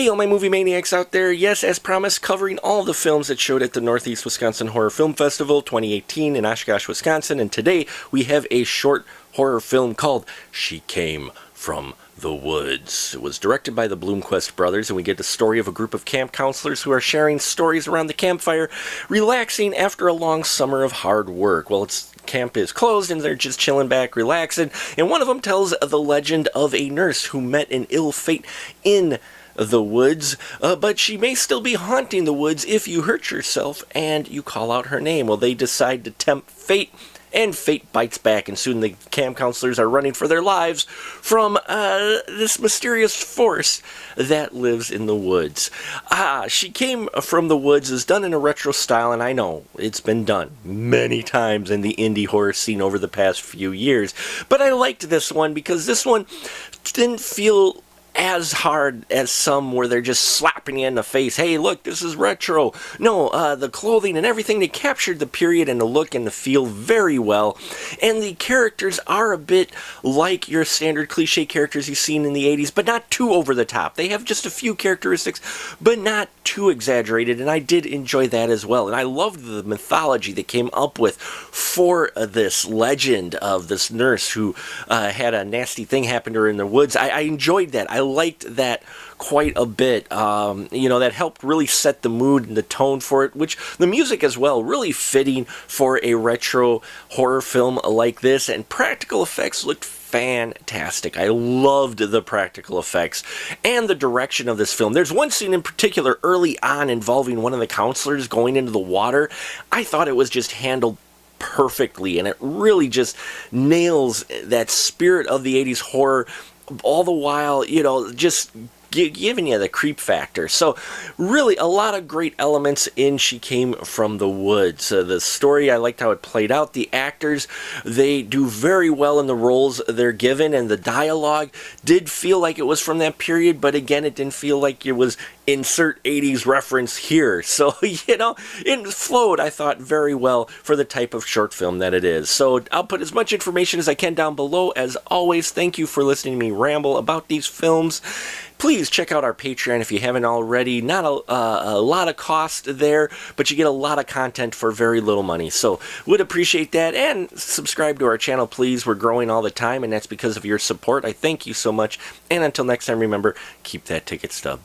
Hey, all my movie maniacs out there. Yes, as promised, covering all the films that showed at the Northeast Wisconsin Horror Film Festival 2018 in Oshkosh, Wisconsin. And today we have a short horror film called She Came from the Woods. It was directed by the Bloomquist brothers, and we get the story of a group of camp counselors who are sharing stories around the campfire, relaxing after a long summer of hard work. Well, camp is closed and they're just chilling back, relaxing, and one of them tells the legend of a nurse who met an ill fate in the woods, but she may still be haunting the woods if you hurt yourself and you call out her name. Well, they decide to tempt fate, and fate bites back, and soon the camp counselors are running for their lives from this mysterious force that lives in the woods. She Came from the Woods is done in a retro style, and I know it's been done many times in the indie horror scene over the past few years, but I liked this one because this one didn't feel as hard as some where they're just slapping you in the face. Hey, look, this is retro. No, the clothing and everything, they captured the period and the look and the feel very well. And the characters are a bit like your standard cliche characters you've seen in the 80s, but not too over the top. They have just a few characteristics, but not too exaggerated, and I did enjoy that as well. And I loved the mythology they came up with for this legend of this nurse who had a nasty thing happen to her in the woods. I enjoyed that. I liked that quite a bit. That helped really set the mood and the tone for it, which the music as well, really fitting for a retro horror film like this, and practical effects looked fantastic. I loved the practical effects and the direction of this film. There's one scene in particular early on involving one of the counselors going into the water. I thought it was just handled perfectly, and it really just nails that spirit of the 80s horror, all the while, just giving you the creep factor. So really a lot of great elements in She Came from the Woods. The story, I liked how it played out. The actors, they do very well in the roles they're given, and the dialogue did feel like it was from that period, but again, it didn't feel like it was insert 80s reference here. So, it flowed, I thought, very well for the type of short film that it is. So I'll put as much information as I can down below. As always, thank you for listening to me ramble about these films. Please check out our Patreon if you haven't already. Not a lot of cost there, but you get a lot of content for very little money. So would appreciate that. And subscribe to our channel, please. We're growing all the time, and that's because of your support. I thank you so much. And until next time, remember, keep that ticket stub.